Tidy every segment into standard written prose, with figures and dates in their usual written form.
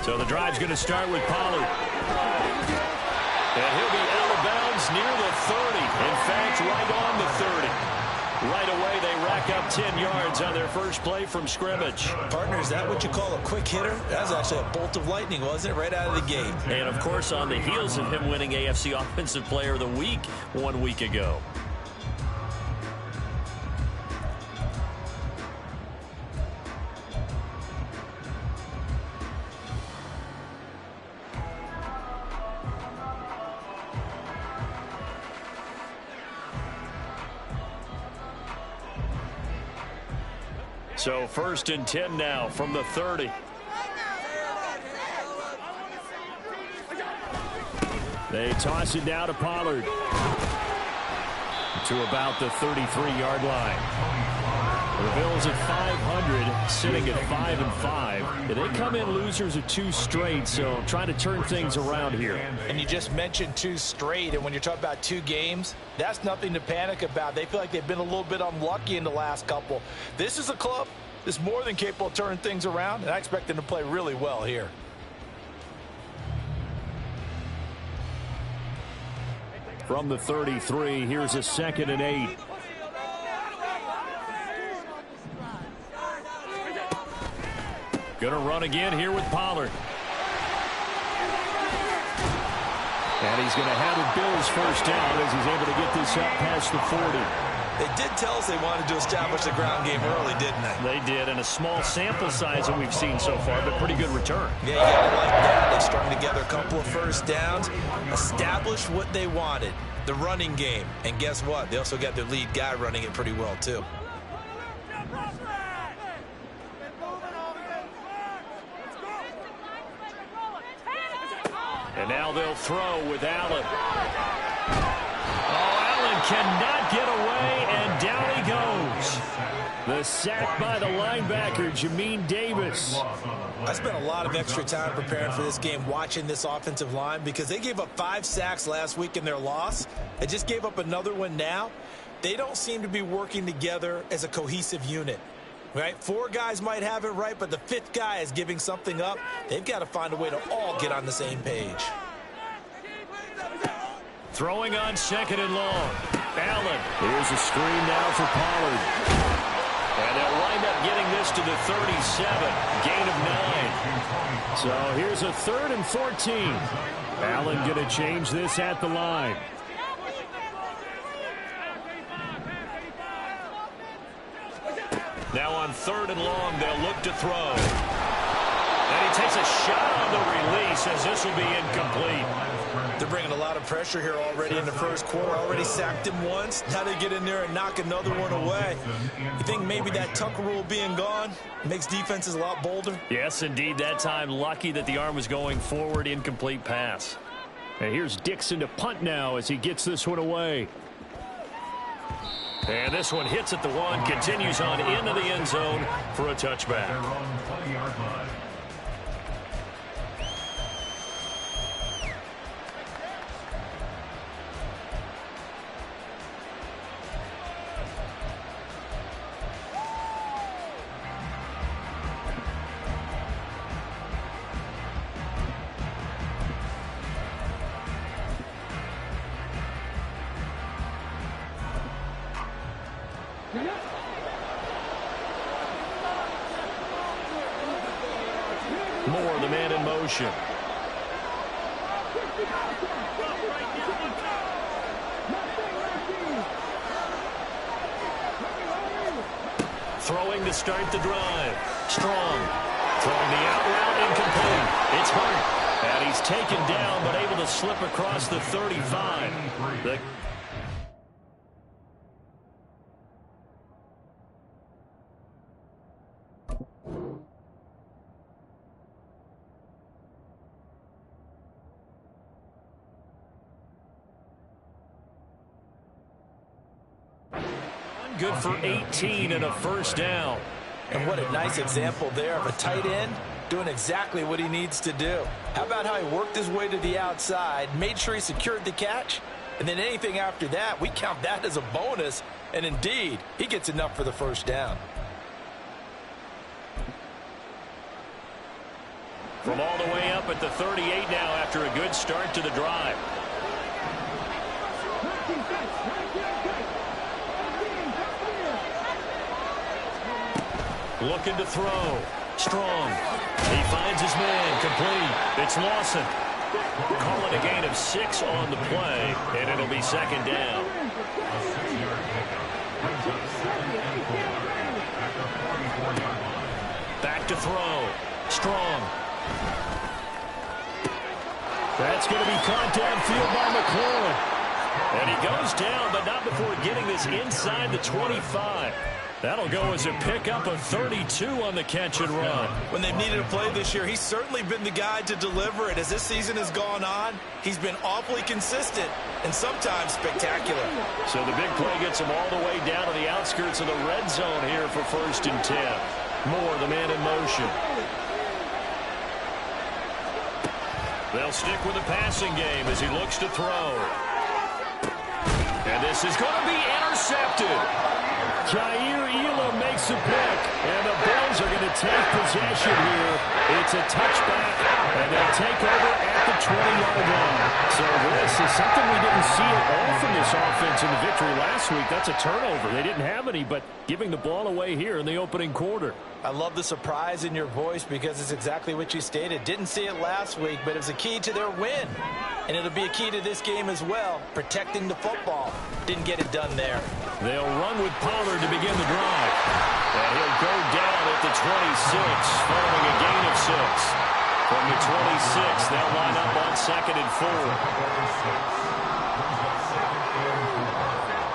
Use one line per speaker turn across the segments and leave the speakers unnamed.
So the drive's going to start with Pollard. And he'll be out of bounds near the 30. In fact, right on the 30. Right away, they rack up 10 yards on their first play from scrimmage.
Partner, is that what you call a quick hitter? That was actually a bolt of lightning, wasn't it? Right out of the gate.
And, of course, on the heels of him winning AFC Offensive Player of the Week 1 week ago. So 1st and 10 now from the 30. They toss it now to Pollard. To about the 33-yard line. The Bills at 500, sitting at 5-5. They come in losers of 2 straight, so trying to turn things around here.
And you just mentioned 2 straight, and when you're talking about 2 games, that's nothing to panic about. They feel like they've been a little bit unlucky in the last couple. This is a club that's more than capable of turning things around, and I expect them to play really well here.
From the 33, here's a 2nd and 8. Gonna run again here with Pollard. And he's going to have a Bills first down as he's able to get this up past the 40.
They did tell us they wanted to establish the ground game early, didn't they?
They did, and a small sample size that we've seen so far, but pretty good return.
Yeah, you got to like that. They strung together a couple of first downs, established what they wanted, the running game. And guess what? They also got their lead guy running it pretty well, too.
And now they'll throw with Allen. Oh, Allen cannot get away, and down he goes. The sack by the linebacker, Jamin Davis.
I spent a lot of extra time preparing for this game, watching this offensive line, because they gave up 5 sacks last week in their loss. They just gave up another one now. They don't seem to be working together as a cohesive unit. Right? 4 guys might have it right, but the 5th guy is giving something up. They've got to find a way to all get on the same page.
Throwing on 2nd and long. Allen. Here's a screen now for Pollard. And they'll wind up getting this to the 37. Gain of 9. So here's a 3rd and 14. Allen going to change this at the line. Now on 3rd and long, they'll look to throw. And he takes a shot on the release as this will be incomplete.
They're bringing a lot of pressure here already in the first quarter. Already sacked him once. Now they get in there and knock another one away. You think maybe that Tucker rule being gone makes defenses a lot bolder?
Yes, indeed. That time, lucky that the arm was going forward. Incomplete pass. And here's Dixon to punt now as he gets this one away. And this one hits at the 1, continues on into the end zone for a touchback. Moore, the man in motion. Throwing to start the drive. Strong. Throwing the out route, incomplete. It's Hurt. And he's taken down, but able to slip across the 35. Good for 18 and a first down.
And what a nice example there of a tight end doing exactly what he needs to do. How about how he worked his way to the outside, made sure he secured the catch, and then anything after that, we count that as a bonus. And indeed, he gets enough for the first down.
From all the way up at the 38 now after a good start to the drive. Looking to throw. Strong. He finds his man. Complete. It's Lawson. Call it a gain of 6 on the play, and it'll be second down. Back to throw. Strong. That's going to be caught downfield by McLaurin. And he goes down, but not before getting this inside the 25. That'll go as a pickup of 32 on the catch and run.
When they've needed a play this year, he's certainly been the guy to deliver it. As this season has gone on, he's been awfully consistent and sometimes spectacular.
So the big play gets him all the way down to the outskirts of the red zone here for 1st and 10. Moore, the man in motion. They'll stick with the passing game as he looks to throw. And this is going to be intercepted. Jair Elam makes a pick, and the Bills are going to take possession here. It's a touchback, and they'll take over at the 20-yard line. So this is something we didn't see at all from this offense in the victory last week. That's a turnover. They didn't have any, but giving the ball away here in the opening quarter.
I love the surprise in your voice because it's exactly what you stated. Didn't see it last week, but it was a key to their win. And it'll be a key to this game as well, protecting the football. Didn't get it done there.
They'll run with Pollard to begin the drive. And he'll go down at the 26, following a gain of 6. From the 26, they'll line up on 2nd and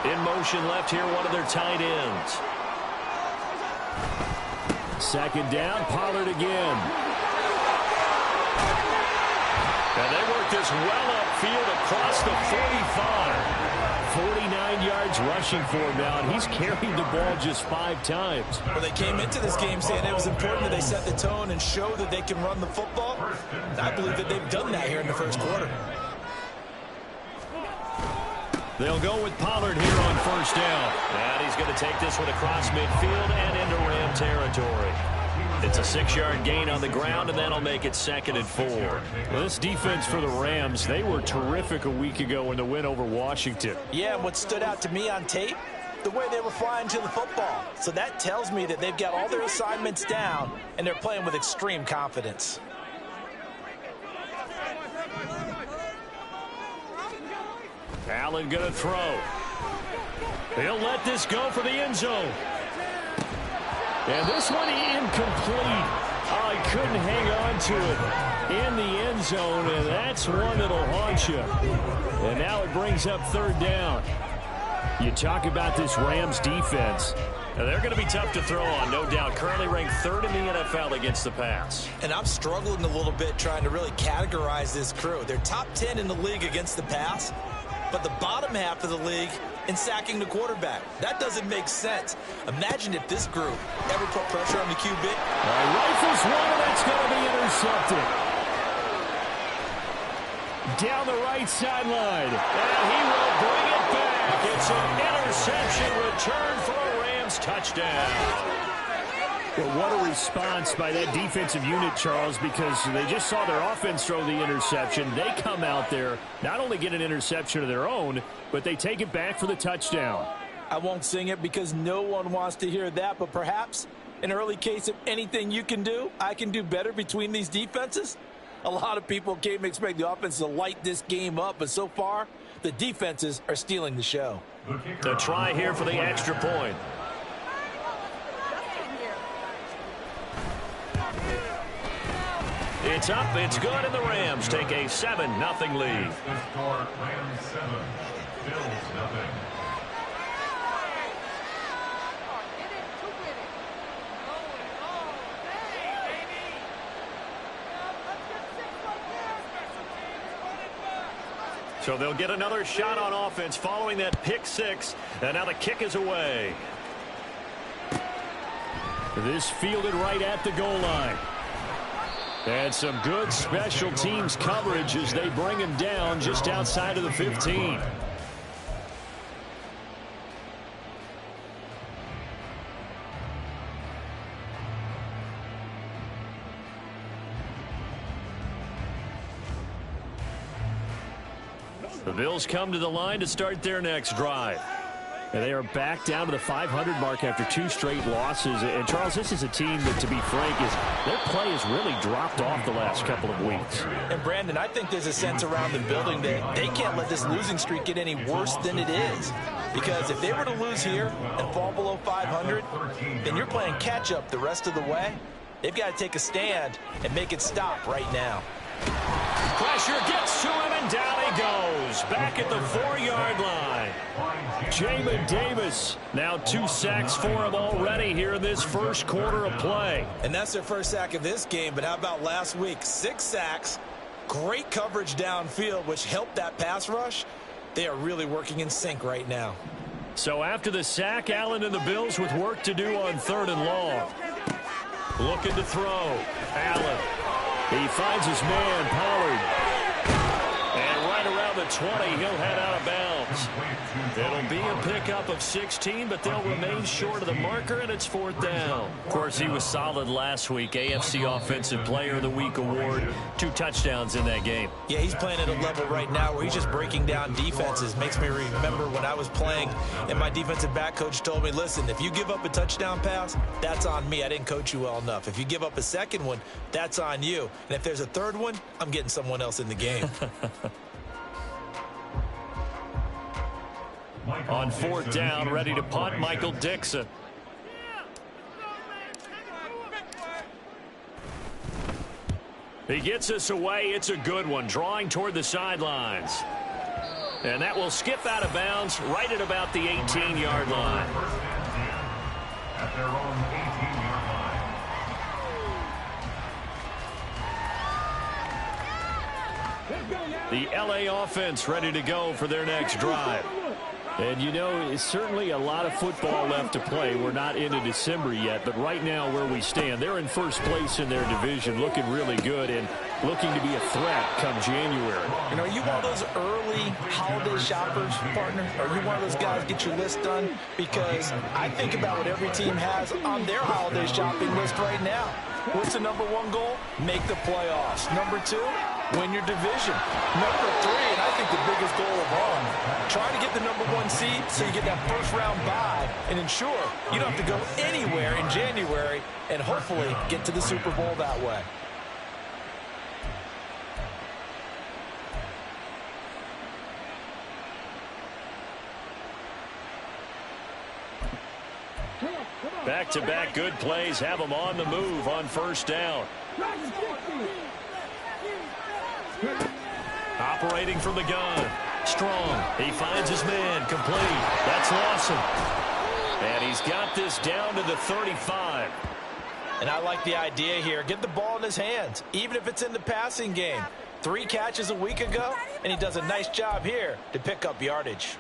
4. In motion left here, one of their tight ends. 2nd down, Pollard again. And they work this well upfield across the 45. 49 yards rushing for him now, and he's carried the ball just 5 times.
Well, they came into this game saying it was important that they set the tone and show that they can run the football. And I believe that they've done that here in the 1st quarter.
They'll go with Pollard here on 1st down. And he's going to take this one across midfield and into Ram territory. It's a 6-yard gain on the ground, and that'll make it 2nd and 4.
Well, this defense for the Rams, they were terrific a week ago in the win over Washington.
Yeah, and what stood out to me on tape, the way they were flying to the football. So that tells me that they've got all their assignments down, and they're playing with extreme confidence.
Allen going to throw. He'll let this go for the end zone.
And this one incomplete. Oh, he couldn't hang on to it in the end zone, and that's one that'll haunt you. And now it brings up 3rd down. You talk about this Rams defense.
Now they're going to be tough to throw on, no doubt. Currently ranked 3rd in the NFL against the pass.
And I'm struggling a little bit trying to really categorize this crew. They're top 10 in the league against the pass, but the bottom half of the league in sacking the quarterback. That doesn't make sense. Imagine if this group ever put pressure on the QB.
Rifles one, and that's going to be intercepted. Down the right sideline.
And he will bring it back. It's an interception return for a Rams touchdown.
Well, what a response by that defensive unit, Charles, because they just saw their offense throw the interception. They come out there, not only get an interception of their own, but they take it back for the touchdown.
I won't sing it because no one wants to hear that, but perhaps an early case of anything you can do, I can do better between these defenses. A lot of people came to expect the offense to light this game up, but so far, the defenses are stealing the show.
The try here for the extra point. It's up, it's good, and the Rams take a 7-0 lead. So they'll get another shot on offense following that pick 6, and now the kick is away.
This fielded right at the goal line. And some good special teams coverage as they bring him down just outside of the 15. The Bills come to the line to start their next drive. And they are back down to the 500 mark after 2 straight losses. And, Charles, this is a team that, to be frank, their play has really dropped off the last couple of weeks.
And, Brandon, I think there's a sense around the building that they can't let this losing streak get any worse than it is. Because if they were to lose here and fall below 500, then you're playing catch-up the rest of the way. They've got to take a stand and make it stop right now.
Pressure gets to him, and down he goes. Back at the 4-yard line. Jamin Davis, now 2 sacks for him already here in this first quarter of play.
And that's their first sack of this game, but how about last week? 6 sacks, great coverage downfield, which helped that pass rush. They are really working in sync right now.
So after the sack, Allen and the Bills with work to do on 3rd and long. Looking to throw. Allen. He finds his man, Pollard. And right around the 20, he'll head out of bounds. It'll be a pickup of 16, but they'll remain short of the marker, and it's 4th down. Of course, he was solid last week. AFC Offensive Player of the Week award. 2 touchdowns in that game.
Yeah, he's playing at a level right now where he's just breaking down defenses. Makes me remember when I was playing and my defensive back coach told me, listen, if you give up a touchdown pass, that's on me. I didn't coach you well enough. If you give up a second one, that's on you. And if there's a third one, I'm getting someone else in the game.
On 4th down, ready to punt, Michael Dixon. He gets us away. It's a good one, drawing toward the sidelines. And that will skip out of bounds right at about the 18-yard line.
At their own 18-yard line.
The LA offense ready to go for their next drive. And, you know, it's certainly a lot of football left to play. We're not into December yet, but right now where we stand, they're in first place in their division, looking really good and looking to be a threat come January.
And are you one of those early holiday shoppers, partner? Are you one of those guys get your list done? Because I think about what every team has on their holiday shopping list right now. What's the #1 goal? Make the playoffs. #2, win your division. #3, and I think the biggest goal of all, try to get the #1 seed so you get that first-round bye and ensure you don't have to go anywhere in January and hopefully get to the Super Bowl that way.
Back-to-back good plays have them on the move on 1st down. Operating from the gun. Strong. He finds his man. Complete. That's Lawson. And he's got this down to the 35.
And I like the idea here. Get the ball in his hands, even if it's in the passing game. 3 catches a week ago, and he does a nice job here to pick up yardage.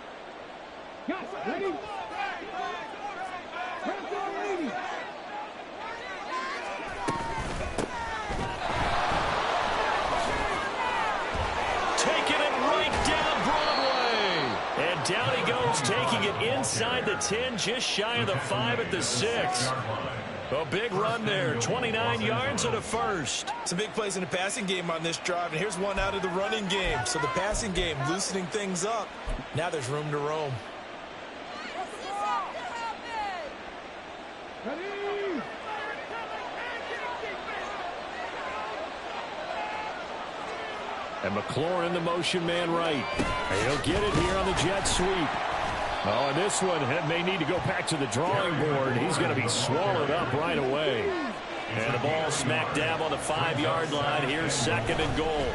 Taking it right down Broadway. And down he goes, taking it inside the 10, just shy of the 5 at the 6. A big run there, 29 yards and a first.
Some big plays in the passing game on this drive, and here's one out of the running game. So the passing game loosening things up. Now there's room to roam.
And McLaurin, the motion man right. He'll get it here on the jet sweep. Oh, and this one may need to go back to the drawing board. He's going to be swallowed up right away. And the ball smack dab on the 5-yard line. Here's 2nd and goal.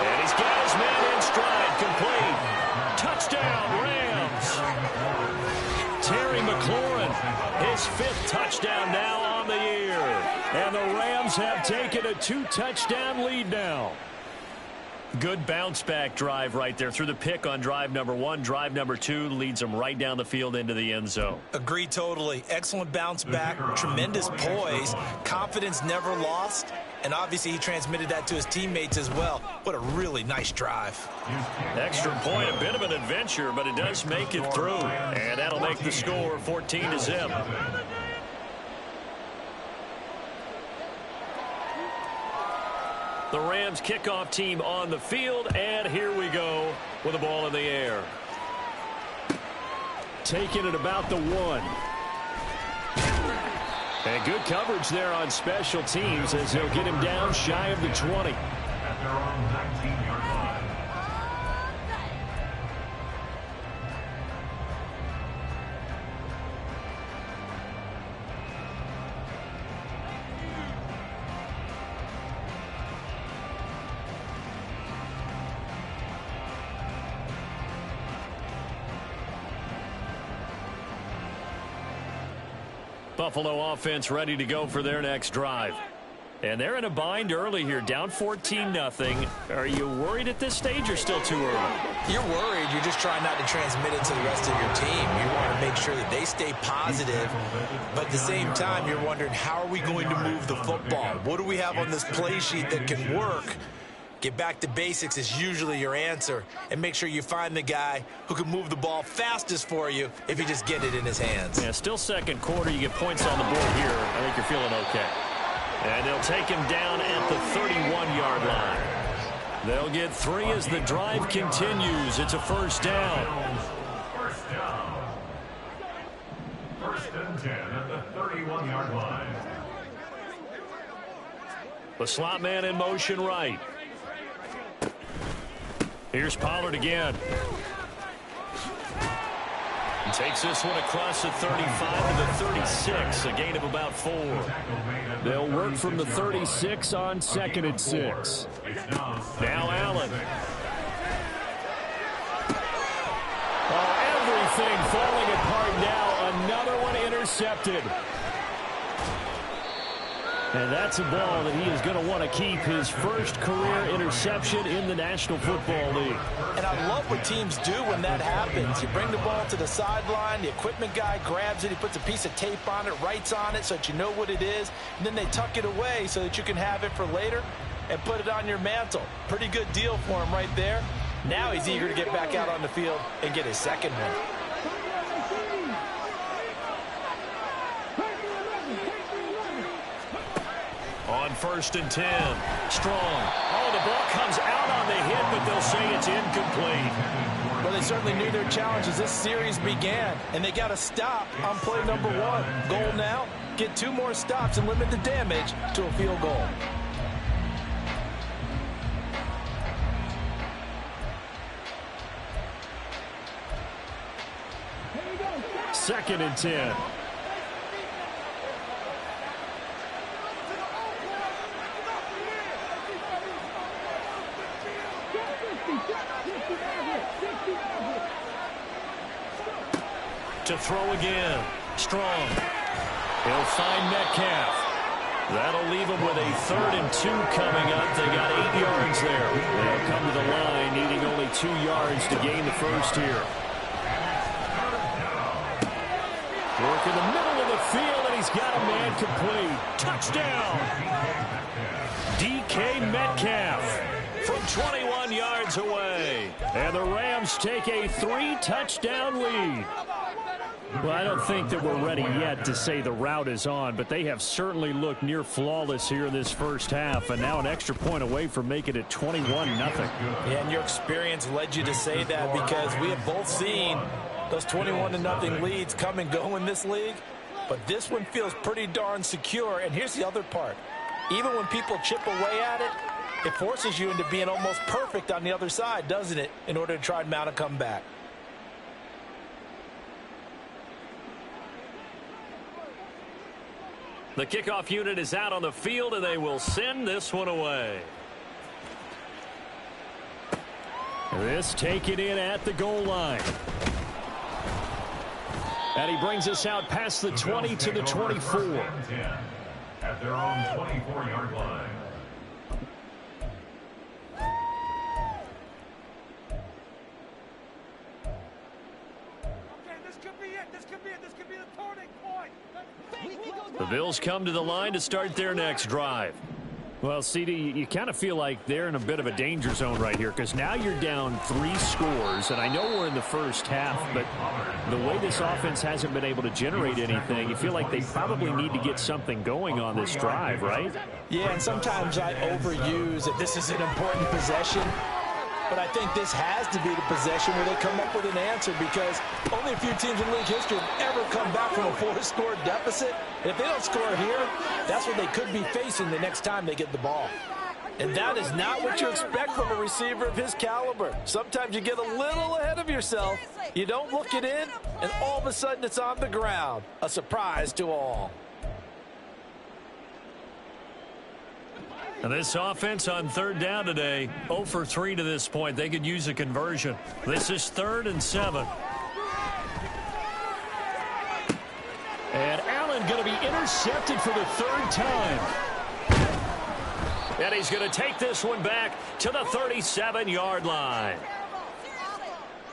And he's got his man in stride. Complete. Touchdown, Rams. Terry McLaurin, his 5th touchdown now on the year. And the Rams have taken a 2-touchdown lead now. Good bounce-back drive right there through the pick on drive #1. Drive #2 leads them right down the field into the end zone.
Agree totally. Excellent bounce back, tremendous poise, confidence never lost, and obviously he transmitted that to his teammates as well. What a really nice drive.
Extra point, a bit of an adventure, but it does make it through. And that'll make the score 14-0. The Rams kickoff team on the field, and here we go with the ball in the air. Taking it about the 1. And good coverage there on special teams as they'll get him down shy of the 20.
At their own 19-yard line.
Buffalo offense ready to go for their next drive. And they're in a bind early here, down 14-0. Are you worried at this stage or still too early?
You're worried. You're just trying not to transmit it to the rest of your team. You want to make sure that they stay positive. But at the same time, you're wondering, how are we going to move the football? What do we have on this play sheet that can work? Get back to basics is usually your answer. And make sure you find the guy who can move the ball fastest for you if you just get it in his hands.
Yeah, still second quarter. You get points on the board here. I think you're feeling okay. And they'll take him down at the 31-yard line. They'll get 3 as the drive continues. It's a first down.
First down. First and 10 at the 31-yard line.
The slot man in motion right. Here's Pollard again. He takes this one across the 35 to the 36, a gain of about 4. They'll work from the 36 on 2nd and 6. Now Allen. Oh, everything falling apart now. Another one intercepted. And that's a ball that he is going to want to keep, his first career interception in the National Football League.
And I love what teams do when that happens. You bring the ball to the sideline, the equipment guy grabs it, he puts a piece of tape on it, writes on it so that you know what it is, and then they tuck it away so that you can have it for later and put it on your mantle. Pretty good deal for him right there. Now he's eager to get back out on the field and get his second one.
On 1st and 10, Strong. Oh, the ball comes out on the hit, but they'll say it's incomplete.
Well, they certainly knew their challenge as this series began, and they got to stop on play number 1. Goal now, get 2 more stops and limit the damage to a field goal.
Second and 10. To throw again. Strong. He'll find Metcalf. That'll leave him with a 3rd and 2 coming up. They got 8 yards there. They'll come to the line, needing only 2 yards to gain the first here. Work in the middle of the field, and he's got a man complete. Touchdown! DK Metcalf from 21 yards away. And the Rams take a 3-touchdown lead. Well, I don't think that we're ready yet to say the route is on, but they have certainly looked near flawless here in this first half, and now an extra point away from making it 21-0.
Yeah, and your experience led you to say that, because we have both seen those 21-0 leads come and go in this league, but this one feels pretty darn secure. And here's the other part. Even when people chip away at it, it forces you into being almost perfect on the other side, doesn't it, in order to try and mount a comeback.
The kickoff unit is out on the field, and they will send this one away. This taken in at the goal line. And he brings us out past the 20 to the 24.
At their own 24-yard line.
The Bills come to the line to start their next drive. Well, CD, you kind of feel like they're in a bit of a danger zone right here because now you're down 3 scores, and I know we're in the first half, but the way this offense hasn't been able to generate anything, you feel like they probably need to get something going on this drive, right?
Yeah, and sometimes I overuse it. This is an important possession, but I think this has to be the possession where they come up with an answer because only a few teams in league history have ever come back from a 4-score deficit. If they don't score here, that's what they could be facing the next time they get the ball. And that is not what you expect from a receiver of his caliber. Sometimes you get a little ahead of yourself. You don't look it in, and all of a sudden it's on the ground. A surprise to all.
And this offense on 3rd down today, 0 for 3 to this point. They could use a conversion. This is 3rd and 7. And Allen going to be intercepted for the 3rd time. And he's going to take this one back to the 37-yard line.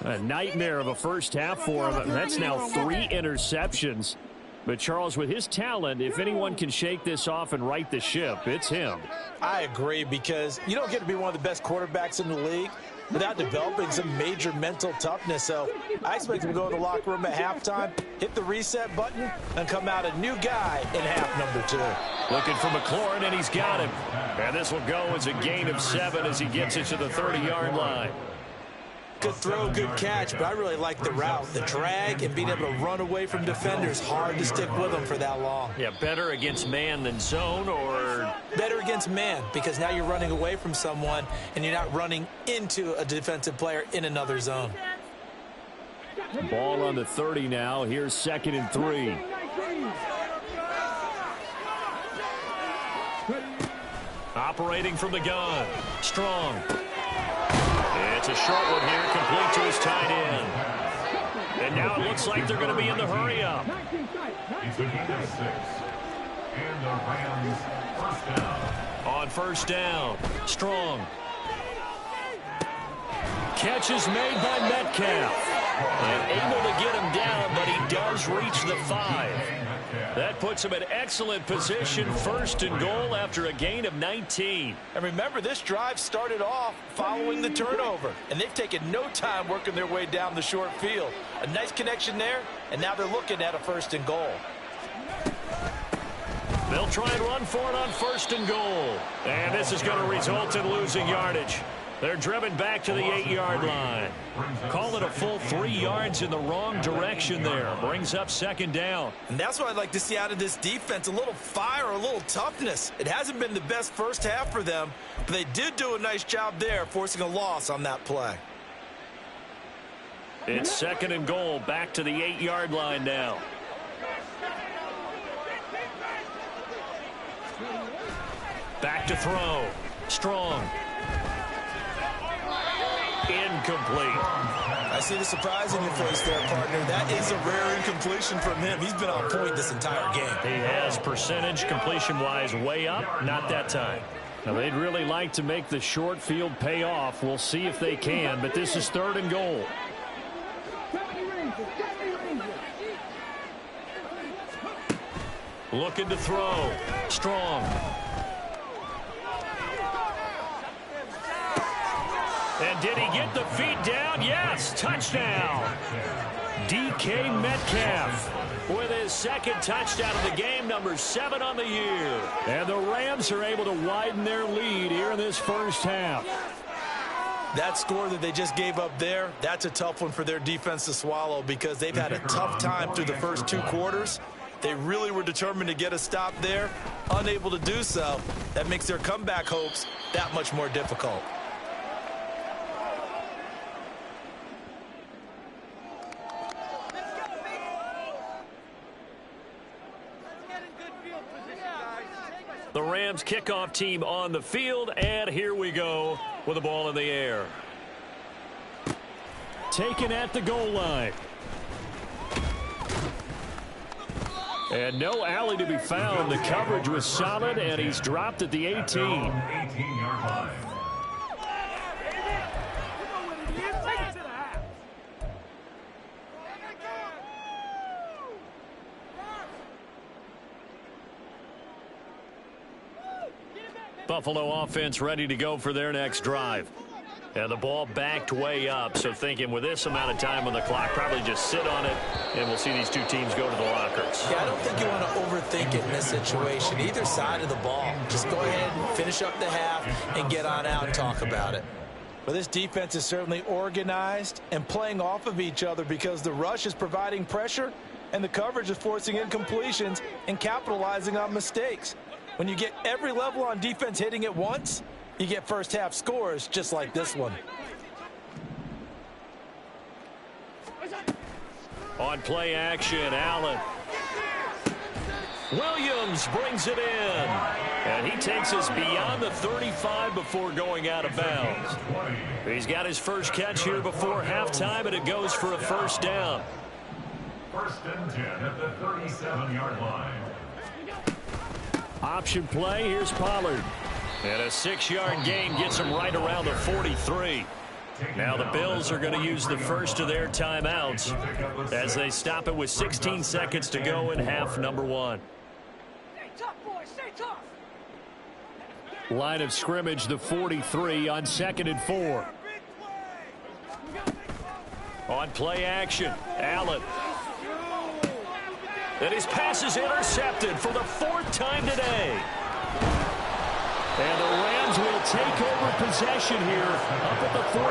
A nightmare of a first half for him. That's now 3 interceptions. But, Charles, with his talent, if anyone can shake this off and right the ship, it's him.
I agree because you don't get to be one of the best quarterbacks in the league without developing some major mental toughness. So I expect him to go to the locker room at halftime, hit the reset button, and come out a new guy in half number 2.
Looking for McLaurin, and he's got him. And this will go as a gain of 7 as he gets it to the 30-yard line.
Good throw, good catch, but I really like the route. The drag and being able to run away from defenders, hard to stick with them for that long.
Yeah, better against man than zone, or?
Better against man, because now you're running away from someone and you're not running into a defensive player in another zone.
Ball on the 30 now. Here's 2nd and 3. Operating from the gun. Strong. It's a short one here, complete to his tight end. And now it looks like they're going to be in the hurry-up.
It's a gain of 6. And the Rams first down.
On 1st down, Strong. Catch is made by Metcalf. And able to get him down, but he does reach the 5. That puts him in excellent position, 1st and goal after a gain of 19.
And remember, this drive started off following the turnover, and they've taken no time working their way down the short field. A nice connection there, and now they're looking at a 1st and goal.
They'll try and run for it on 1st and goal. And this is going to result in losing yardage. They're driven back to the 8-yard line. Call it a full 3 yards in the wrong direction there. Brings up 2nd down.
And that's what I'd like to see out of this defense, a little fire, a little toughness. It hasn't been the best first half for them, but they did do a nice job there, forcing a loss on that play.
It's 2nd and goal, back to the 8-yard line now. Back to throw. Strong. Incomplete.
I see the surprise in your face there, partner. That is a rare incompletion from him. He's been on point this entire game.
He has percentage completion-wise way up. Not that time. Now, they'd really like to make the short field pay off. We'll see if they can, but this is 3rd and goal. Looking to throw. Strong. And did he get the feet down? Yes, touchdown. DK Metcalf with his 2nd touchdown of the game, number 7 on the year. And the Rams are able to widen their lead here in this first half.
That score that they just gave up there, that's a tough one for their defense to swallow because they've had a tough time through the first 2 quarters. They really were determined to get a stop there, unable to do so. That makes their comeback hopes that much more difficult.
The Rams kickoff team on the field, and here we go with the ball in the air. Taken at the goal line. And no alley to be found. The coverage was solid, and he's dropped at the 18.
18-yard line.
Buffalo offense ready to go for their next drive. And the ball backed way up, so thinking with this amount of time on the clock, probably just sit on it, and we'll see these two teams go to the lockers.
Yeah, I don't think you want to overthink it in this situation. Either side of the ball. Just go ahead and finish up the half and get on out and talk about it. Well, this defense is certainly organized and playing off of each other because the rush is providing pressure and the coverage is forcing incompletions and capitalizing on mistakes. When you get every level on defense hitting at once, you get first half scores just like this one.
On play action, Allen. Williams brings it in. And he takes us beyond the 35 before going out of bounds. He's got his first catch here before halftime, and it goes for a first down.
First and 10 at the 37-yard line.
Option play, here's Pollard. And a 6-yard gain gets him right around the 43. Now the Bills are going to use the first of their timeouts as they stop it with 16 seconds to go in half number 1.
Stay tough, boys. Stay tough.
Line of scrimmage, the 43 on 2nd and 4. On play action, Allen. And his pass is intercepted for the 4th time today. And the Rams will take over possession here up at the 44.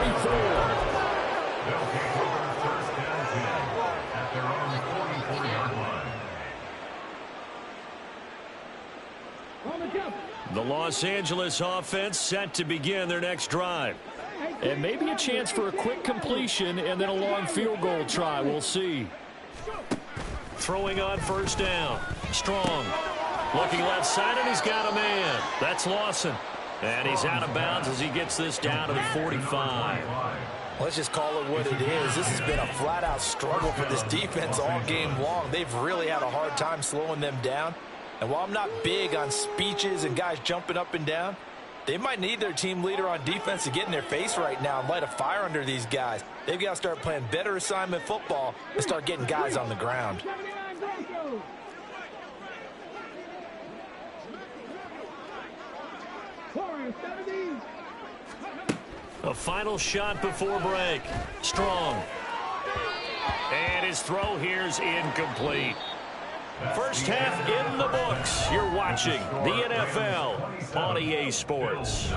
They'll take over first and 10 at their own 44-yard line.
The Los Angeles offense set to begin their next drive. And maybe a chance for a quick completion and then a long field goal try. We'll see. Throwing on first down. Strong. Looking left side, and he's got a man. That's Lawson. And he's out of bounds as he gets this down to the 45.
Let's just call it what it is. This has been a flat-out struggle for this defense all game long. They've really had a hard time slowing them down. And while I'm not big on speeches and guys jumping up and down, they might need their team leader on defense to get in their face right now and light a fire under these guys. They've got to start playing better assignment football and start getting guys on the ground.
A final shot before break. Strong. And his throw here's incomplete. First half in the books. You're watching the NFL on EA Sports.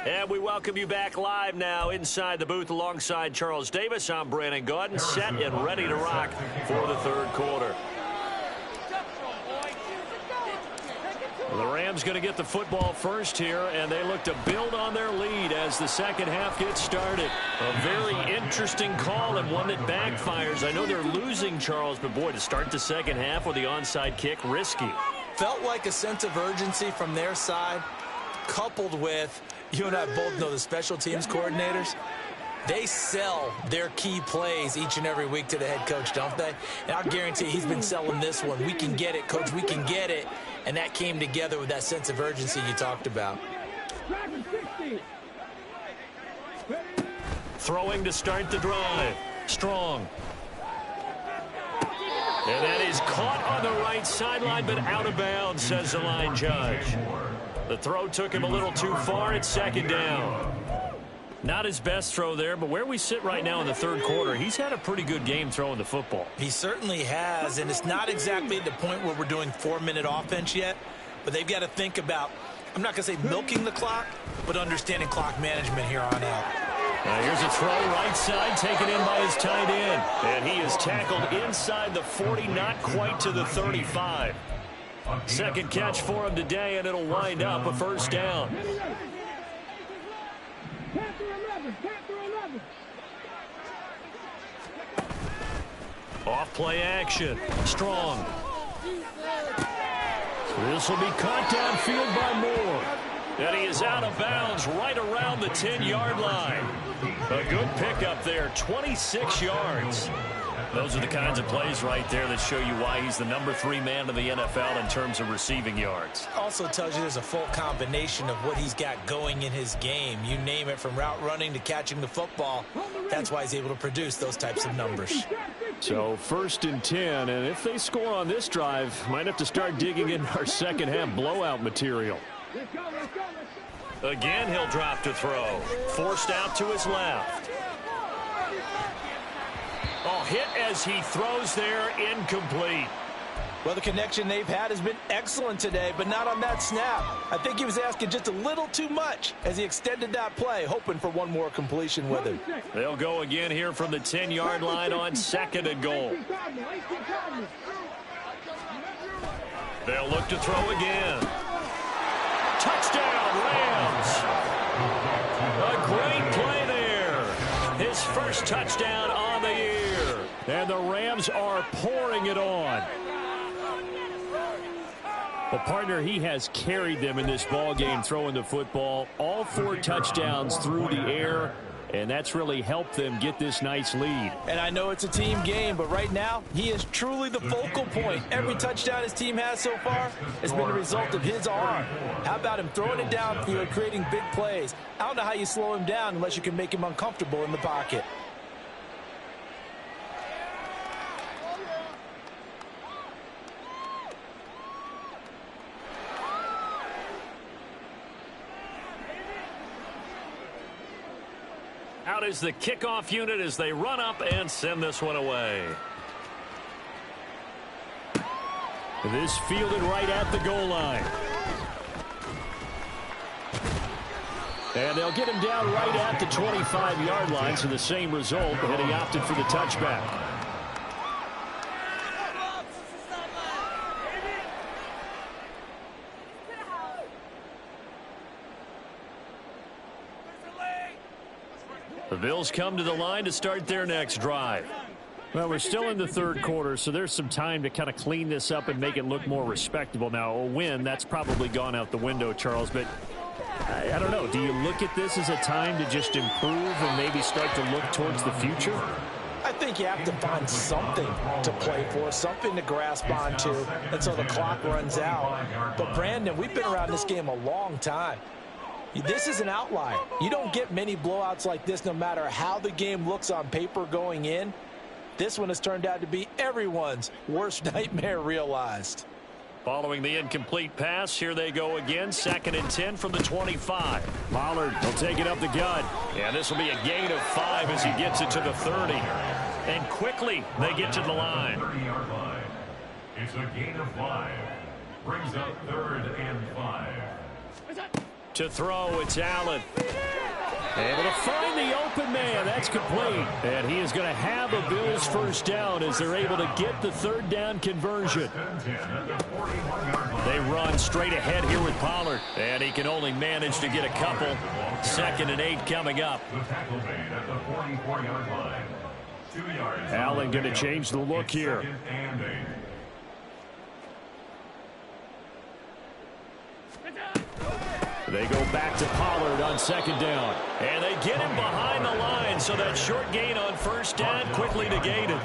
And we welcome you back live now inside the booth alongside Charles Davis. I'm Brandon Gaudin, set and ready to rock for the third quarter. The Rams going to get the football first here, and they look to build on their lead as the second half gets started. A very interesting call and one that backfires. I know they're losing, Charles, but boy, to start the second half with the onside kick, risky.
Felt like a sense of urgency from their side, coupled with, you and I both know the special teams coordinators. They sell their key plays each and every week to the head coach, don't they? And I'll guarantee he's been selling this one. We can get it, coach. We can get it. And that came together with that sense of urgency you talked about.
Throwing to start the drive. Strong. And that is caught on the right sideline, but out of bounds, says the line judge. The throw took him a little too far. It's second down. Not his best throw there, but where we sit right now in the third quarter, he's had a pretty good game throwing the football.
He certainly has, and it's not exactly at the point where we're doing 4-minute offense yet, but they've got to think about, I'm not going to say milking the clock, but understanding clock management here on out.
Here's a throw right side, taken in by his tight end, and he is tackled inside the 40, not quite to the 35. Second catch for him today, and it'll wind up a first down. Off play action. Strong. This will be caught downfield by Moore. And he is out of bounds right around the 10-yard line. A good pickup there, 26 yards. Those are the kinds of plays right there that show you why he's the number 3 man in the NFL in terms of receiving yards.
Also tells you there's a full combination of what he's got going in his game. You name it, from route running to catching the football. That's why he's able to produce those types of numbers.
So 1st and 10, and if they score on this drive, might have to start digging in our second half blowout material.
Again, he'll drop to throw. Forced out to his left. Oh, hit as he throws there, incomplete.
Well, the connection they've had has been excellent today, but not on that snap. I think he was asking just a little too much as he extended that play, hoping for one more completion with him.
They'll go again here from the 10-yard line on 2nd and goal. They'll look to throw again. Touchdown, Rams. A great play there. His first touchdown on the year.
And the Rams are pouring it on. Well, partner, he has carried them in this ball game throwing the football. All 4 touchdowns through the air, and that's really helped them get this nice lead.
And I know it's a team game, but right now, he is truly the focal point. Every touchdown his team has so far has been a result of his arm. How about him throwing it downfield, creating big plays? I don't know how you slow him down unless you can make him uncomfortable in the pocket.
Out is the kickoff unit as they run up and send this one away.
This fielded right at the goal line. And they'll get him down right at the 25-yard line, so the same result, and he opted for the touchback.
The Bills come to the line to start their next drive.
Well, we're still in the 3rd quarter, so there's some time to kind of clean this up and make it look more respectable. Now, a win, that's probably gone out the window, Charles, but I don't know. Do you look at this as a time to just improve and maybe start to look towards the future?
I think you have to find something to play for, something to grasp onto until the clock runs out. But, Brandon, we've been around this game a long time. This is an outlier. You don't get many blowouts like this no matter how the game looks on paper going in. This one has turned out to be everyone's worst nightmare realized.
Following the incomplete pass, here they go again. 2nd and 10 from the 25.
Pollard will take it up the gut.
And this will be a gain of 5 as he gets it to the 30. And quickly they get to the line.
30-yard line. It's a gain of 5. Brings up 3rd and 5.
To throw, it's Allen.
Able to find the open man. That's complete. And he is going to have a Bills first down as they're able to get the 3rd down conversion.
They run straight ahead here with Pollard. And he can only manage to get a couple. 2nd and 8 coming up.
The tackle made at the 44-yard line. 2 yards.
Allen going to change the look here.
2nd and 8.
They go back to Pollard on 2nd down.
And they get him behind the line, so that short gain on 1st down quickly negated.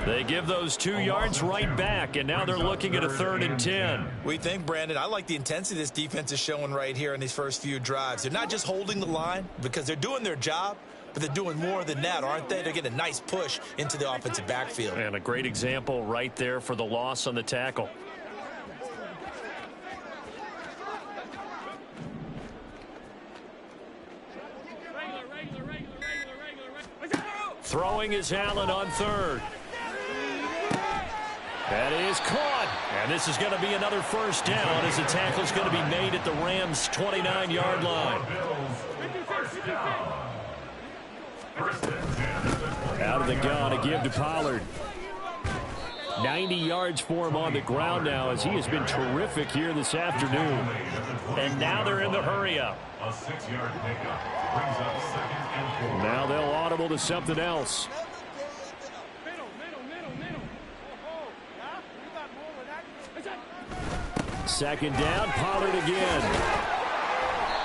They give those 2 yards right back, and now they're looking at a 3rd and 10.
We think, Brandon, I like the intensity this defense is showing right here in these first few drives. They're not just holding the line because they're doing their job, but they're doing more than that, aren't they? They're getting a nice push into the offensive backfield.
And a great example right there for the loss on the tackle. Throwing is Allen on 3rd. That is caught. And this is going to be another first down as the tackle is going to be made at the Rams' 29-yard line.
Out of the gun, a give to Pollard. 90 yards for him on the ground now as he has been terrific here this afternoon.
And now they're in the hurry-up.
A 6-yard pickup brings up 2nd and 4.
Now they'll audible to something else. Second down, Pollard again.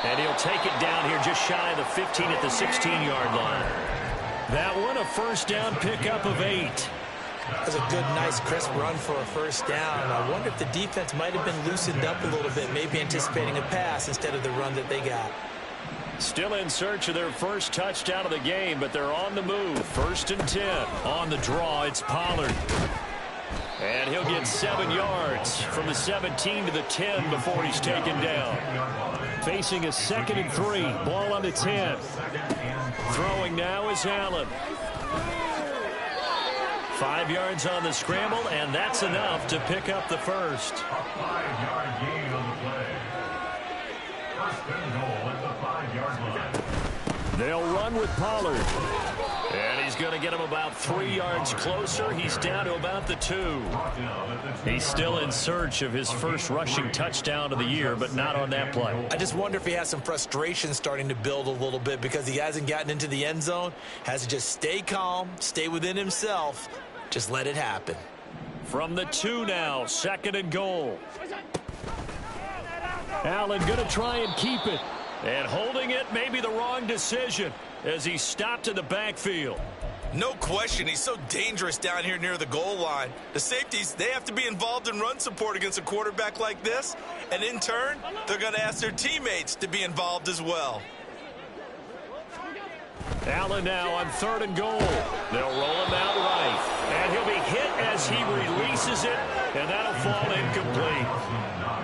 And he'll take it down here just shy of the 15 at the 16-yard line. That one a first down pickup of 8.
That's a good, nice, crisp run for a first down. I wonder if the defense might have been loosened up a little bit, maybe anticipating a pass instead of the run that they got.
Still in search of their first touchdown of the game, but they're on the move. 1st and 10. On the draw, it's Pollard. And he'll get 7 yards from the 17 to the 10 before he's taken down. Facing a 2nd and 3. Ball on the 10. Throwing now is Allen. 5 yards on the scramble, and that's enough to pick up the first.
A 5-yard gain on the play. 1st and goal at the 5-yard line.
They'll run with Pollard. And he's going to get him about 3 yards closer. He's down to about the 2. He's still in search of his first rushing touchdown of the year, but not on that play.
I just wonder if he has some frustration starting to build a little bit because he hasn't gotten into the end zone. Has to just stay calm, stay within himself, just let it happen.
From the 2 now, 2nd and goal. Allen going to try and keep it. And holding it may be the wrong decision as he stopped in the backfield.
No question, he's so dangerous down here near the goal line. The safeties, they have to be involved in run support against a quarterback like this. And in turn, they're going to ask their teammates to be involved as well.
Allen now on 3rd and goal. They'll roll him out right. And he'll be hit as he releases it, and that'll fall incomplete.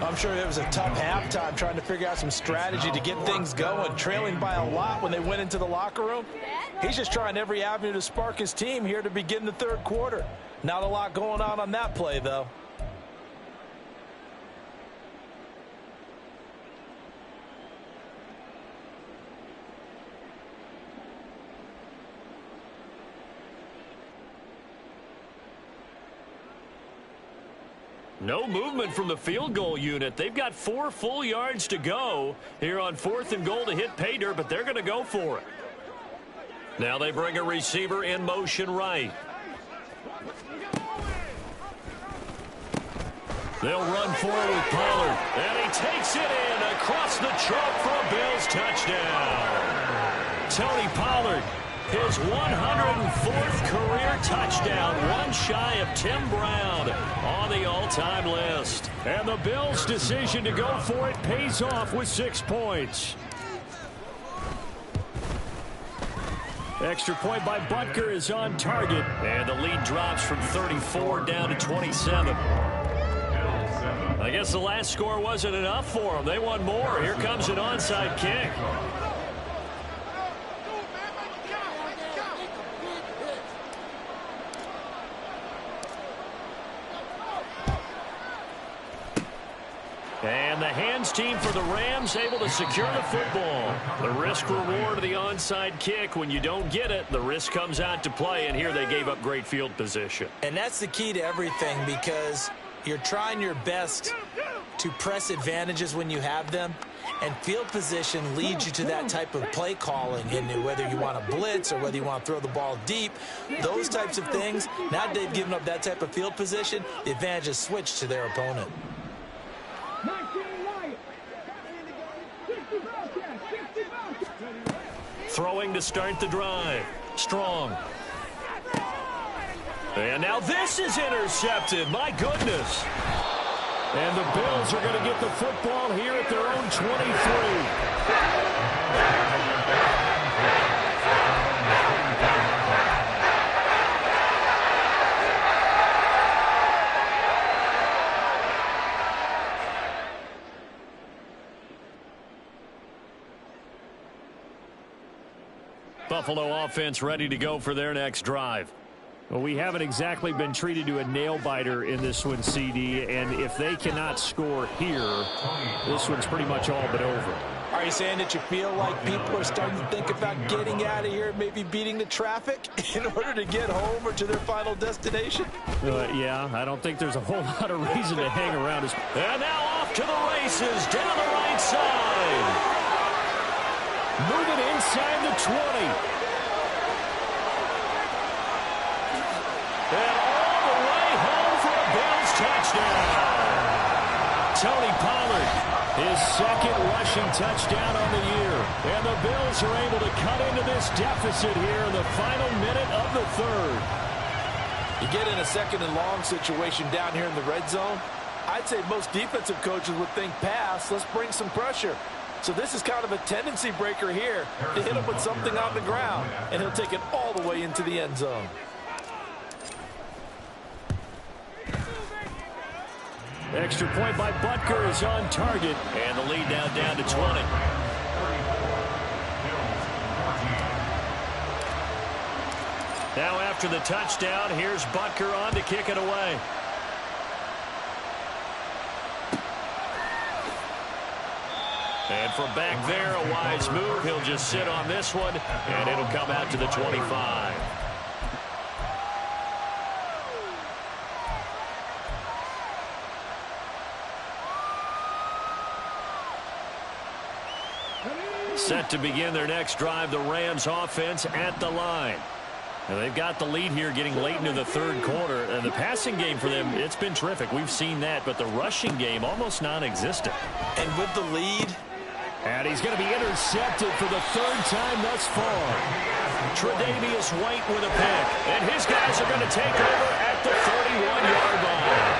I'm sure it was a tough halftime trying to figure out some strategy to get things going, trailing by a lot when they went into the locker room. He's just trying every avenue to spark his team here to begin the 3rd quarter. Not a lot going on that play, though.
No movement from the field goal unit. They've got 4 full yards to go here on 4th and goal to hit pay dirt, but they're going to go for it. Now they bring a receiver in motion right. They'll run forward with Pollard. And he takes it in across the chalk for a Bills touchdown. Tony Pollard, his 104th career touchdown, one shy of Tim Brown on the all-time list. And the Bills' decision to go for it pays off with 6 points. Extra point by Butker is on target. And the lead drops from 34 down to 27. I guess the last score wasn't enough for them. They want more. Here comes an onside kick. And the hands team for the Rams able to secure the football. The risk reward of the onside kick. When you don't get it, the risk comes out to play, and here they gave up great field position.
And that's the key to everything, because you're trying your best to press advantages when you have them, and field position leads you to that type of play calling, and whether you want to blitz or whether you want to throw the ball deep, those types of things. Now they've given up that type of field position, the advantage is switched to their opponent.
Throwing to start the drive. Strong. And now this is intercepted. My goodness. And the Bills are going to get the football here at their own 23. Buffalo offense ready to go for their next drive. Well, we haven't exactly been treated to a nail-biter in this one, CD, and if they cannot score here, this one's pretty much all but over.
Are you saying that you feel like people are starting to think about getting out of here, maybe beating the traffic in order to get home or to their final destination?
Yeah, I don't think there's a whole lot of reason to hang around. And now off to the races, down the right side. Moving inside the 20. And all the way home for a Bills touchdown. Tony Pollard, his 2nd rushing touchdown on the year. And the Bills are able to cut into this deficit here in the final minute of the 3rd.
You get in a 2nd and long situation down here in the red zone, I'd say most defensive coaches would think pass, let's bring some pressure. So this is kind of a tendency breaker here to hit him with something on the ground, and he'll take it all the way into the end zone.
Extra point by Butker is on target.
And the lead now down to 20. Now after the touchdown, here's Butker on to kick it away. And from back there, a wise move. He'll just sit on this one, and it'll come out to the 25. Set to begin their next drive, the Rams offense at the line. And they've got the lead here getting late into the third quarter. And the passing game for them, it's been terrific. We've seen that, but the rushing game almost non-existent.
And with the lead,
and he's going to be intercepted for the third time thus far.
Tre'Davious White with a pick. And his guys are going to take over at the 31-yard line.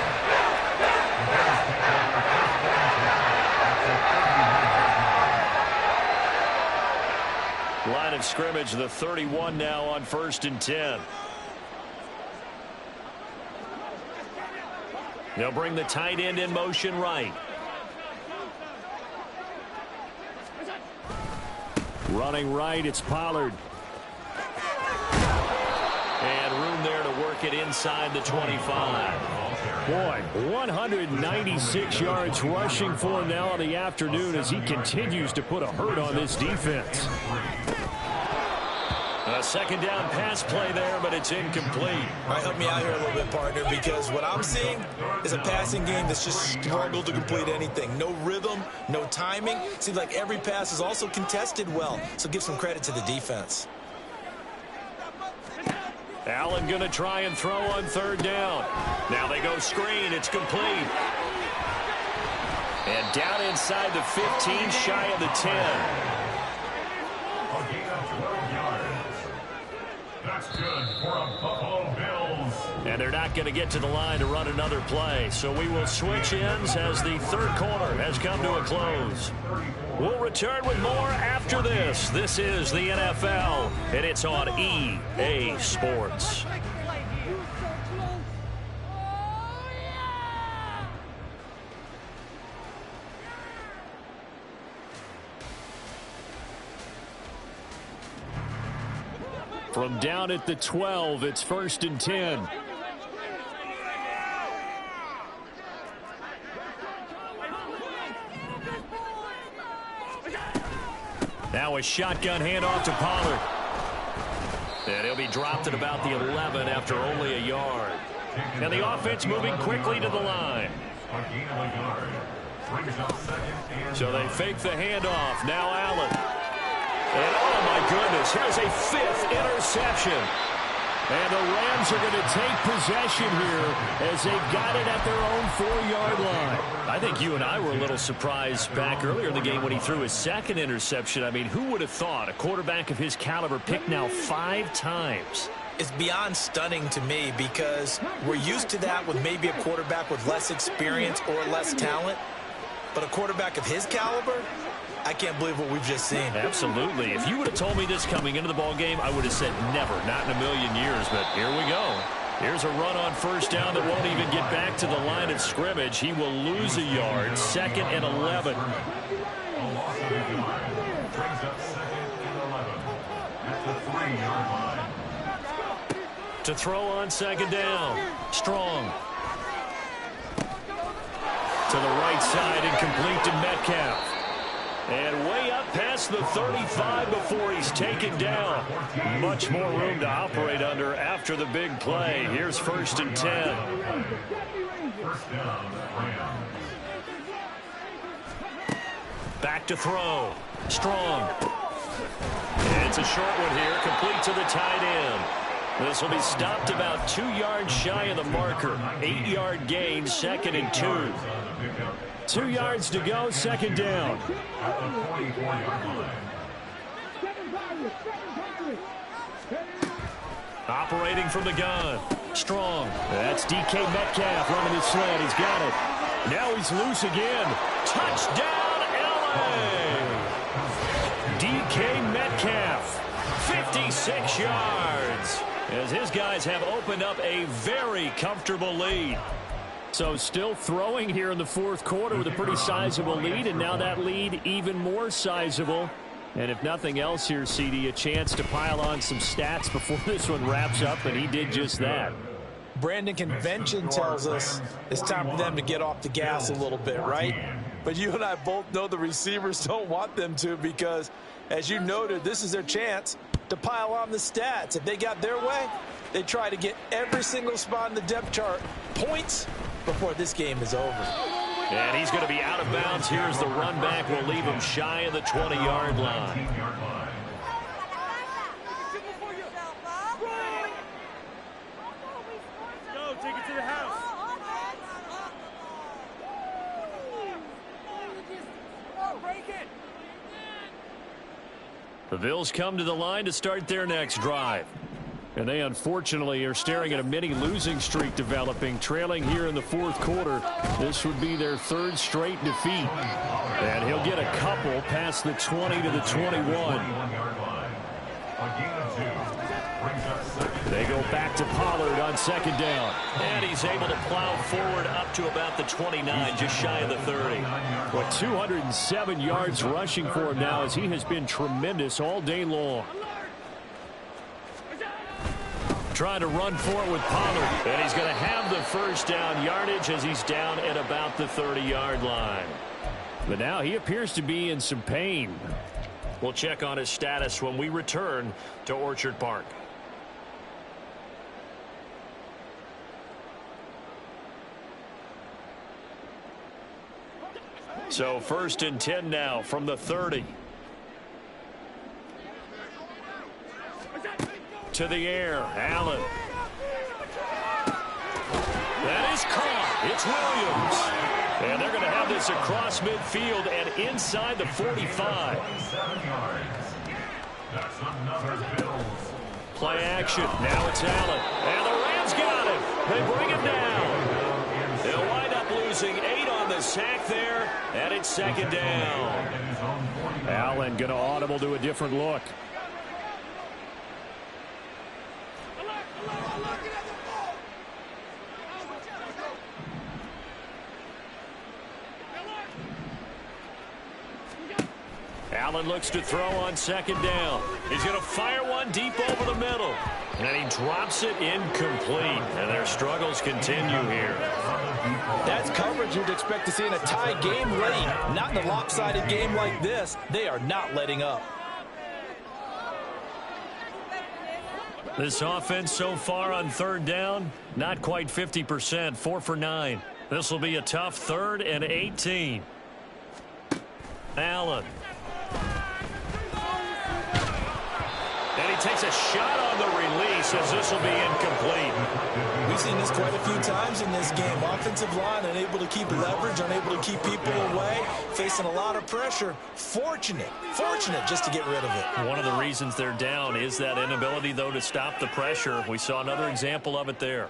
Line of scrimmage, the 31 now on 1st and 10. They'll bring the tight end in motion right.
Running right, it's Pollard.
And room there to work it inside the 25.
Boy, 196 yards rushing for him now in the afternoon as he continues to put a hurt on this defense.
A second down pass play there, but it's incomplete.
All right, help me out here a little bit, partner, because what I'm seeing is a passing game that's just struggled to complete anything. No rhythm, no timing. Seems like every pass is also contested well, so give some credit to the defense.
Allen going to try and throw on third down. Now they go screen. It's complete. And down inside the 15, shy of the 10.
A gain of 12 yards. That's good for a Buffalo Bills.
And they're not going to get to the line to run another play. So we will switch ends as the third quarter has come to a close. We'll return with more after this. This is the NFL, and it's on EA Sports.
From down at the 12, it's 1st and 10.
Now a shotgun handoff to Pollard. And he'll be dropped at about the 11 after only a yard. And the offense moving quickly to the line. So they fake the handoff. Now Allen. And oh my goodness, here's a 5th interception. And the Rams are going to take possession here as they've got it at their own 4-yard line. I think you and I were a little surprised back earlier in the game when he threw his 2nd interception. I mean, who would have thought a quarterback of his caliber picked now 5 times?
It's beyond stunning to me because we're used to that with maybe a quarterback with less experience or less talent. But a quarterback of his caliber, I can't believe what we've just seen.
Absolutely. If you would have told me this coming into the ball game, I would have said never, not in a million years. But here we go. Here's a run on first down that won't even get back to the line of scrimmage. He will lose a yard. 2nd and 11. To throw on 2nd down. Strong. To the right side and complete to Metcalf. And way up past the 35 before he's taken down. Much more room to operate under after the big play. Here's 1st and 10. Back to throw. Strong. And it's a short one here, complete to the tight end. This will be stopped about 2 yards shy of the marker. 8-yard gain, 2nd and 2. 2 yards to go, 2nd down. Operating from the gun. Strong. That's DK Metcalf running his slant. He's got it. Now he's loose again. Touchdown, LA!
36 yards, as his guys have opened up a very comfortable lead. So still throwing here in the fourth quarter with a pretty sizable lead, and now that lead even more sizable. And if nothing else here, CD, a chance to pile on some stats before this one wraps up, and he did just that.
Brandon, convention tells us it's time for them to get off the gas a little bit, right? But you and I both know the receivers don't want them to, because, as you noted, this is their chance to pile on the stats. If they got their way, they try to get every single spot in the depth chart points before this game is over.
And he's going to be out of bounds. Here's the run back. We'll leave him shy of the 20-yard line.
Go, take it to the house. Break it.
The Bills come to the line to start their next drive. And they unfortunately are staring at a mini losing streak developing, trailing here in the fourth quarter. This would be their third straight defeat. And he'll get a couple past the 20 to the 21. They go back to Pollard on second down. And he's able to plow forward up to about the 29, just shy of the 30. But 207 yards rushing for him now, as he has been tremendous all day long. Trying to run forward with Pollard, and he's going to have the first down yardage as he's down at about the 30-yard line. But now he appears to be in some pain. We'll check on his status when we return to Orchard Park. So 1st and 10 now from the 30. To the air, Allen. That is caught. It's Williams. And they're going to have this across midfield and inside the 45. Play action. Now it's Allen. And the Rams got him. They bring him down. They'll wind up losing 8 on the sack there. And it's second down. Allen going to audible to a different look. Allen looks to throw on second down. He's going to fire one deep over the middle. And he drops it incomplete. And their struggles continue here.
That's coverage you'd expect to see in a tie game late. Not in a lopsided game like this. They are not letting up.
This offense so far on third down, not quite 50%, 4 for 9. This will be a tough 3rd and 18. Allen. And he takes a shot on the release as this will be incomplete.
We've seen this quite a few times in this game. Offensive line unable to keep leverage, unable to keep people away, facing a lot of pressure. Fortunate just to get rid of it.
One of the reasons they're down is that inability, though, to stop the pressure. We saw another example of it there.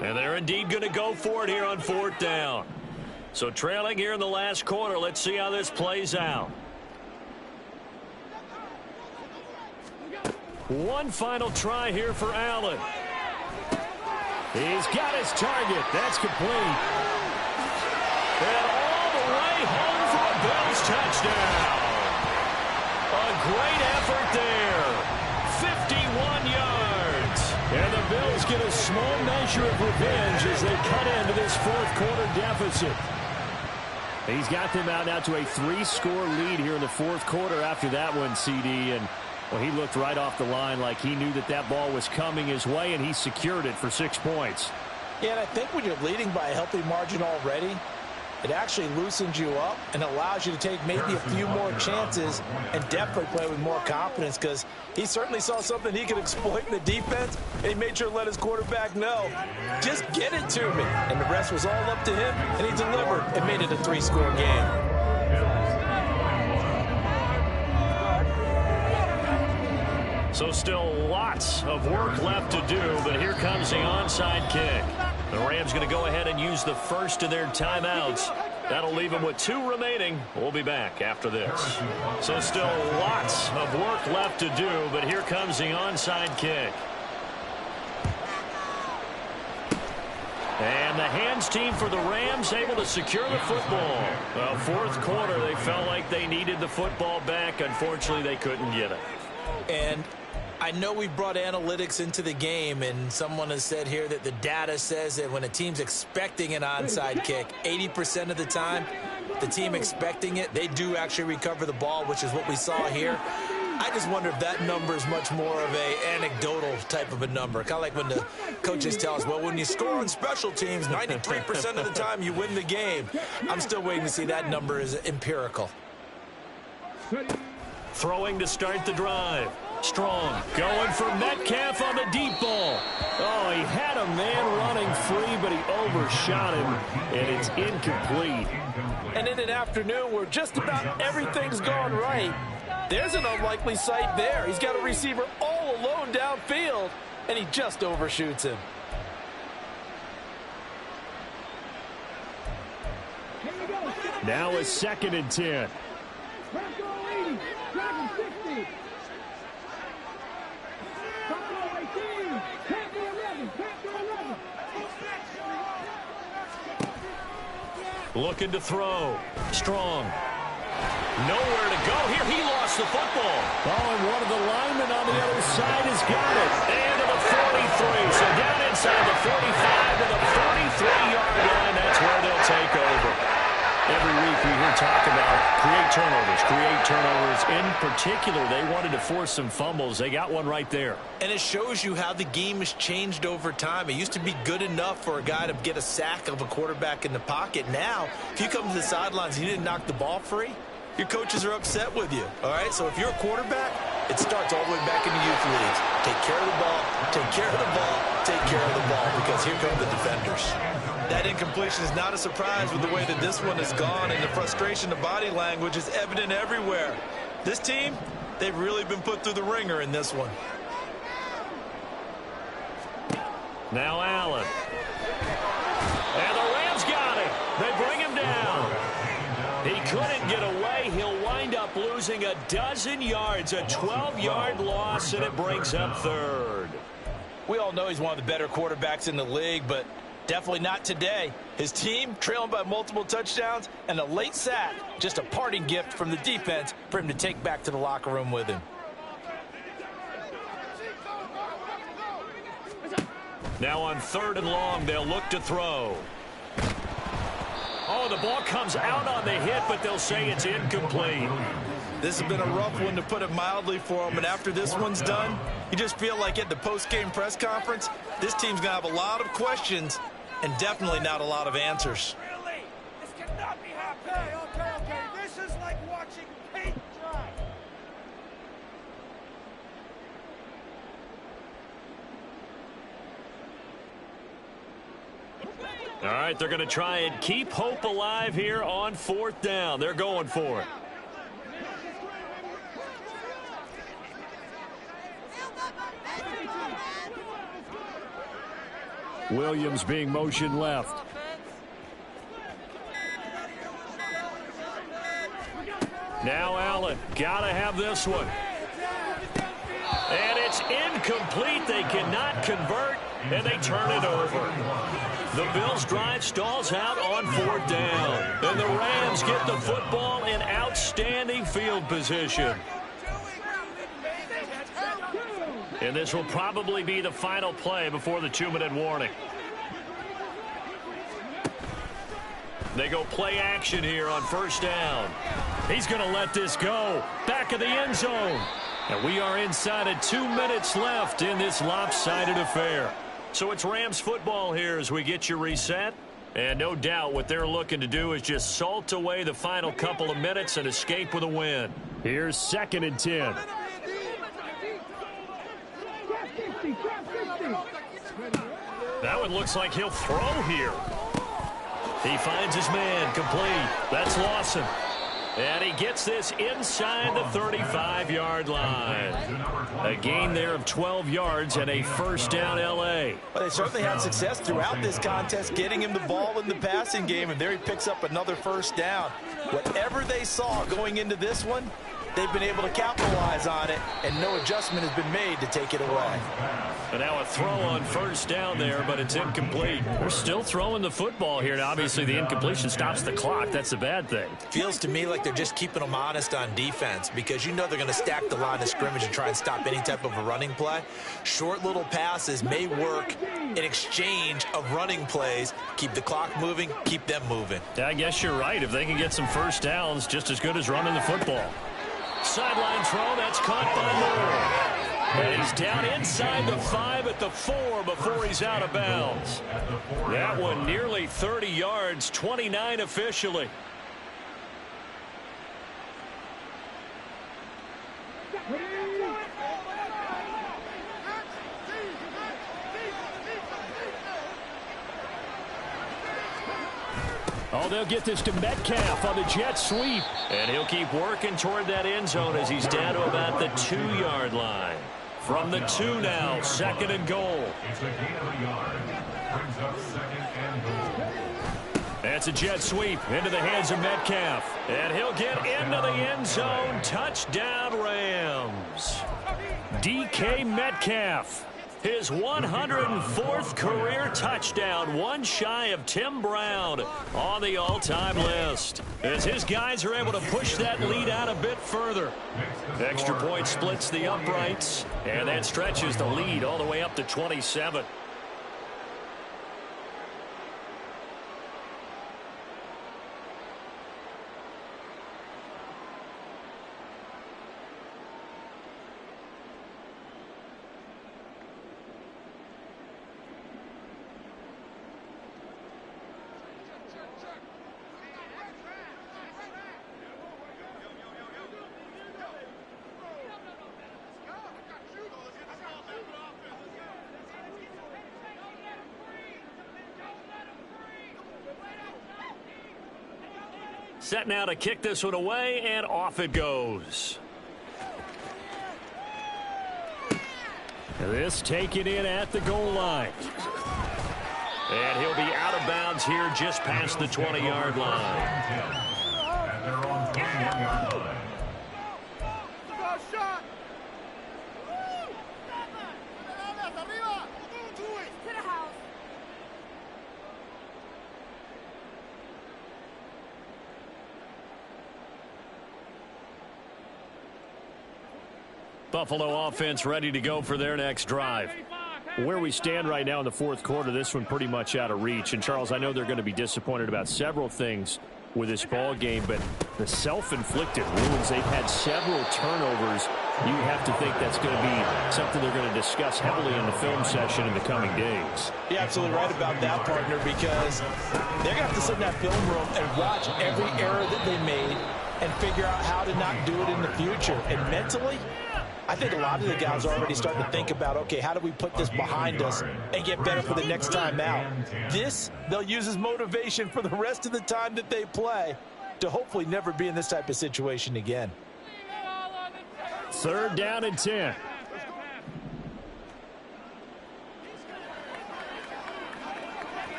And they're indeed going to go for it here on 4th down. So trailing here in the last quarter. Let's see how this plays out. One final try here for Allen. He's got his target. That's complete. And all the way home for a Bills touchdown. A great effort there. 51 yards. And the Bills get a small measure of revenge as they cut into this fourth quarter deficit. He's got them out now to a 3-score lead here in the fourth quarter after that one, CD. And well, he looked right off the line like he knew that that ball was coming his way, and he secured it for 6 points.
Yeah, and I think when you're leading by a healthy margin already, it actually loosens you up and allows you to take maybe a few more chances and definitely play with more confidence, because he certainly saw something he could exploit in the defense, and he made sure to let his quarterback know, just get it to me. And the rest was all up to him, and he delivered and made it a 3-score game.
So still lots of work left to do, but here comes the onside kick. The Rams going to go ahead and use the first of their timeouts That'll leave him with 2 remaining. We'll be back after this. So still lots of work left to do, but here comes the onside kick. And the hands team for the Rams able to secure the football. Well, fourth quarter, they felt like they needed the football back. Unfortunately, they couldn't get it.
And I know we brought analytics into the game, and someone has said here that the data says that when a team's expecting an onside kick, 80% of the time, the team expecting it, they do actually recover the ball, which is what we saw here. I just wonder if that number is much more of a anecdotal type of a number. Kind of like when the coaches tell us, well, when you score on special teams, 93% of the time you win the game. I'm still waiting to see that number is empirical.
Throwing to start the drive. Strong going for Metcalf on the deep ball. Oh, he had a man running free, but he overshot him, and it's incomplete.
And in an afternoon where just about everything's gone right, there's an unlikely sight there. He's got a receiver all alone downfield, and he just overshoots him.
Now a 2nd and 10. Looking to throw. Strong. Nowhere to go here. He lost the football. Oh, and one of the linemen on the other side has got it. And to the 43. So down inside the 45 to the 43-yard line. That's where they'll take over. Every week we hear talk about create turnovers. In particular, they wanted to force some fumbles. They got one right there.
And it shows you how the game has changed over time. It used to be good enough for a guy to get a sack of a quarterback in the pocket. Now, if you come to the sidelines and you didn't knock the ball free, your coaches are upset with you. All right, so if you're a quarterback, it starts all the way back in the youth leagues. Take care of the ball, take care of the ball, take care of the ball, because here come the defenders. That incompletion is not a surprise with the way that this one has gone, and the frustration, the body language is evident everywhere. This team, they've really been put through the ringer in this one.
Now Allen. And the Rams got him. They bring him down. He couldn't get away. He'll wind up losing a dozen yards, a 12-yard loss, and it brings up 3rd.
We all know he's one of the better quarterbacks in the league, but definitely not today. His team trailing by multiple touchdowns and a late sack, just a parting gift from the defense for him to take back to the locker room with him.
Now on 3rd and long, they'll look to throw. Oh, the ball comes out on the hit, but they'll say it's incomplete.
This has been a rough one, to put it mildly, for him. And after this one's done, you just feel like at the post-game press conference, this team's going to have a lot of questions and definitely not a lot of answers.
Really? This cannot be happening. Okay. This is like watching paint dry.
All right, they're going to try and keep hope alive here on 4th down. They're going for it. Williams being motioned left. Now Allen, gotta have this one. And it's incomplete. They cannot convert, and they turn it over. The Bills' drive stalls out on 4th down. And the Rams get the football in outstanding field position. And this will probably be the final play before the 2-minute warning. They go play action here on 1st down. He's going to let this go. Back of the end zone. And we are inside of 2 minutes left in this lopsided affair. So it's Rams football here as we get you reset. And no doubt what they're looking to do is just salt away the final couple of minutes and escape with a win. Here's 2nd and 10. That one looks like he'll throw here. He finds his man, complete. That's Lawson. And he gets this inside the 35-yard line. A gain there of 12 yards and a first down L.A.
Well, they certainly had success throughout this contest, getting him the ball in the passing game, and there he picks up another first down. Whatever they saw going into this one, they've been able to capitalize on it, and no adjustment has been made to take it away.
And now a throw on first down there, but it's incomplete. They're still throwing the football here. Now, obviously, the incompletion stops the clock. That's a bad thing.
Feels to me like they're just keeping them honest on defense because you know they're going to stack the line of scrimmage and try and stop any type of a running play. Short little passes may work in exchange of running plays. Keep the clock moving, keep them moving.
Yeah, I guess you're right. If they can get some first downs, just as good as running the football. Sideline throw, that's caught by Moore. And he's down inside the 5 at the 4 before he's out of bounds. That one nearly 30 yards, 29 officially. Oh, they'll get this to Metcalf on the jet sweep. And he'll keep working toward that end zone as he's down to about the 2-yard line. From the 2 now, second and goal.
It's a gain of a yard. Brings up second and goal.
That's a jet sweep into the hands of Metcalf. And he'll get into the end zone. Touchdown, Rams. DK Metcalf. His 104th career touchdown, one shy of Tim Brown on the all-time list. As his guys are able to push that lead out a bit further. Extra point splits the uprights, and that stretches the lead all the way up to 27. Set now to kick this one away, and off it goes. This taken in at the goal line. And he'll be out of bounds here just past the 20-yard line.
And they're on 21-yard line.
Buffalo offense ready to go for their next drive. Where we stand right now in the fourth quarter, this one pretty much out of reach. And, Charles, I know they're going to be disappointed about several things with this ball game, but the self-inflicted wounds, they've had several turnovers. You have to think that's going to be something they're going to discuss heavily in the film session in the coming days.
You're absolutely right about that, partner, because they're going to have to sit in that film room and watch every error that they made and figure out how to not do it in the future. And mentally, I think a lot of the guys are already starting to think about, okay, how do we put this behind us and get better for the next time out? This, they'll use as motivation for the rest of the time that they play to hopefully never be in this type of situation again.
3rd down and 10.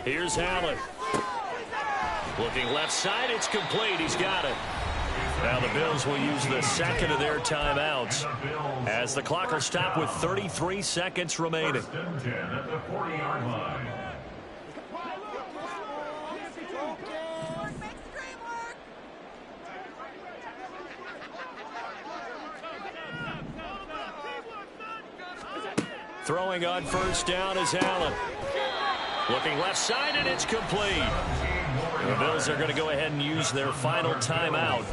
Here's Allen. Looking left side, it's complete. He's got it. Now the Bills will use the second of their timeouts as the clock will stop with 33 seconds remaining.
1st and 10 at the 40-yard line.
Throwing on 1st down is Allen. Looking left side, and it's complete. The Bills are going to go ahead and use their final timeout.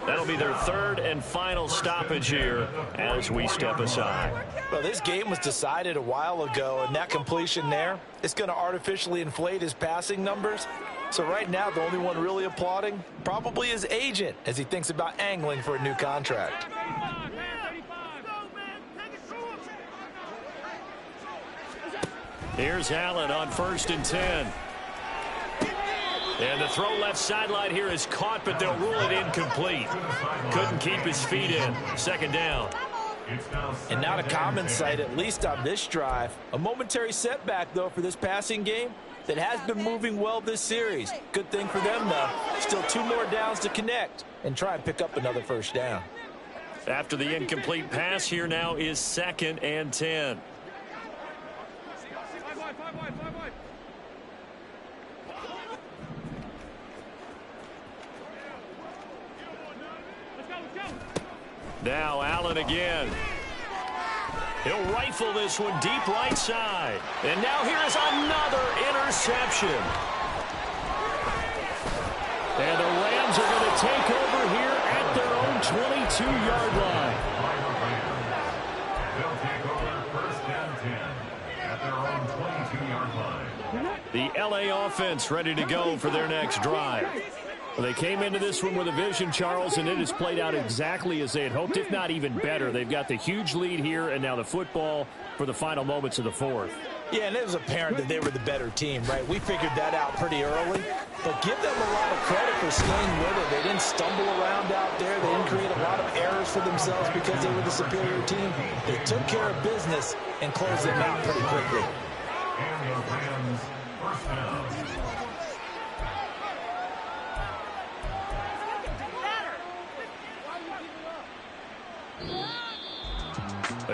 That'll be their 3rd and final stoppage here as we step aside.
Well, this game was decided a while ago, and that completion there, it's going to artificially inflate his passing numbers. So right now, the only one really applauding probably his agent as he thinks about angling for a new contract.
Here's Allen on 1st and 10. And the throw left sideline here is caught, but they'll rule it incomplete. Couldn't keep his feet in. 2nd down.
And not a common sight, at least on this drive. A momentary setback, though, for this passing game that has been moving well this series. Good thing for them, though. Still 2 more downs to connect and try and pick up another 1st down.
After the incomplete pass, here now is 2nd and 10. Now Allen again. He'll rifle this one deep right side. And now here is another interception. And the Rams are going to take over here at their own 22-yard line.
They'll take over 1st and 10 at their own 22-yard line.
The LA offense ready to go for their next drive. Well, they came into this one with a vision, Charles, and it has played out exactly as they had hoped, if not even better. They've got the huge lead here, and now the football for the final moments of the 4th.
Yeah, and it was apparent that they were the better team, right? We figured that out pretty early. But give them a lot of credit for staying with it. They didn't stumble around out there. They didn't create a lot of errors for themselves because they were the superior team. They took care of business and closed them out pretty quickly.
And the Rams, 1st down.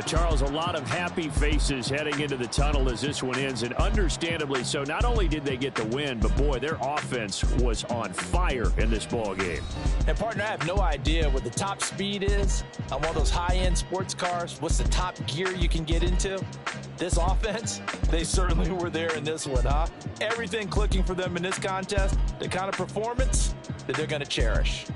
Charles, a lot of happy faces heading into the tunnel as this one ends, and understandably so. Not only did they get the win, but boy, their offense was on fire in this ball game.
And partner, I have no idea what the top speed is on one of those high-end sports cars. What's the top gear you can get into? This offense, they certainly were there in this one, huh? Everything clicking for them in this contest, the kind of performance that they're going to cherish.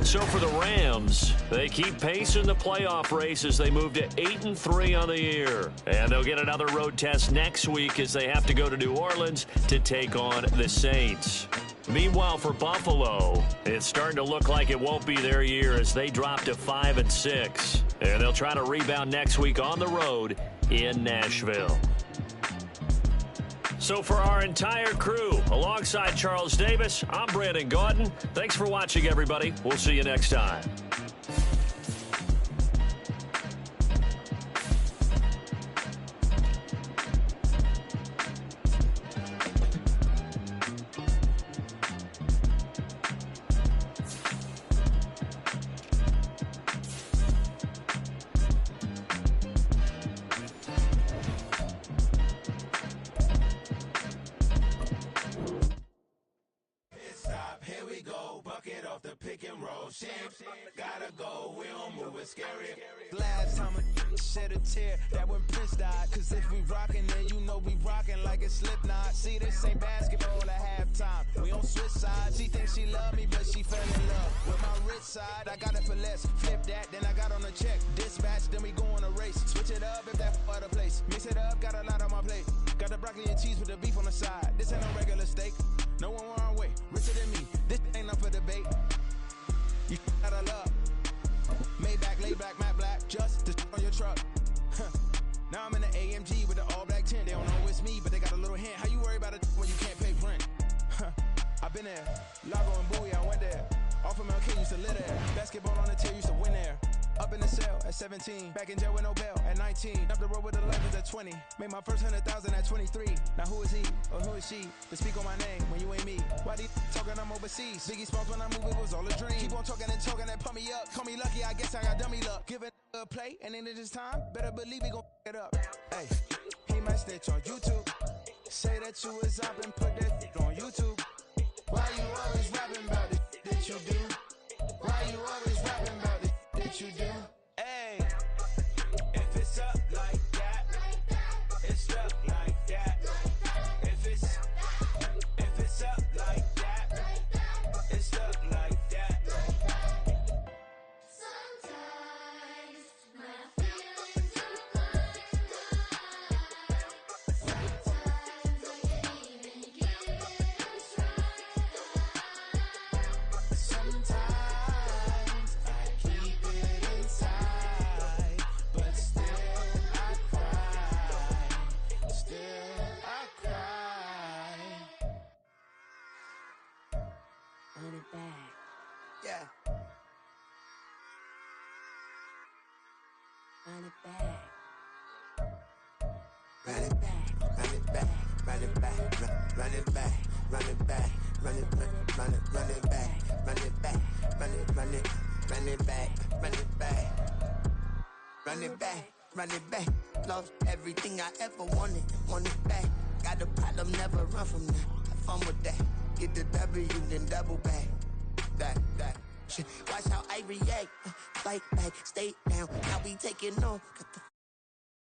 So for the Rams, they keep pace in the playoff race as they move to 8-3 on the year. And they'll get another road test next week as they have to go to New Orleans to take on the Saints. Meanwhile, for Buffalo, it's starting to look like it won't be their year as they drop to 5-6. And they'll try to rebound next week on the road in Nashville. So for our entire crew, alongside Charles Davis, I'm Brandon Gaudin. Thanks for watching, everybody. We'll see you next time.
Gotta go, we don't move it scary. Last time I shed a tear, that when Prince died. Cause if we rockin', then you know we rockin' like a Slipknot. See, this ain't basketball at halftime. We on switch sides. She thinks she love me, but she fell in love with my rich side. I got it for less. Flip that, then I got on a check. Dispatch, then we go on a race. Switch it up if that other place. Mix it up, got a lot on my plate. Got the broccoli and cheese with the beef on the side. This ain't no regular steak. No one wrong way. Richer than me. This ain't up for debate. You gotta love. Maybach, laid back, matte black, just on your truck. Now I'm in the AMG with the all black tint. They don't know it's me, but they got a little hint. How you worry about it when you can't pay rent? I've been there. Lago and Bowie, I went there. Off of MLK, used to live there. Basketball on the tier, used to win there. Up in the cell at 17. Back in jail with no bail at 19. Up the road with the legends at 20. Made my first 100,000 at 23. Now who is he or who is she to speak on my name when you ain't me? Why they talking I'm overseas? Biggie Smalls when I move, it was all a dream. Keep on talking and pump me up. Call me lucky, I guess I got dummy luck. Give it a play and then it is time. Better believe we gon' it up. Hey, he might snitch on YouTube. Say that you was up and put that on YouTube. Why you always rapping about it that you do? Why you always rapping about it that you do? Hey, if it's up like that, it's stuck like that. If it's up like that, it's stuck like that.
Sometimes my feelings are blind. Sometimes I can't even give it a try. Sometimes I keep it inside.
run it back, run it back, run it back, run it back, run it back, run it back, run it back. Lost everything I ever wanted, want it back. Got a problem, never run from that. Have fun with that. Get the W, then double back. That. Shit. Watch how I react. Fight back, stay down. Now we taking on. Got the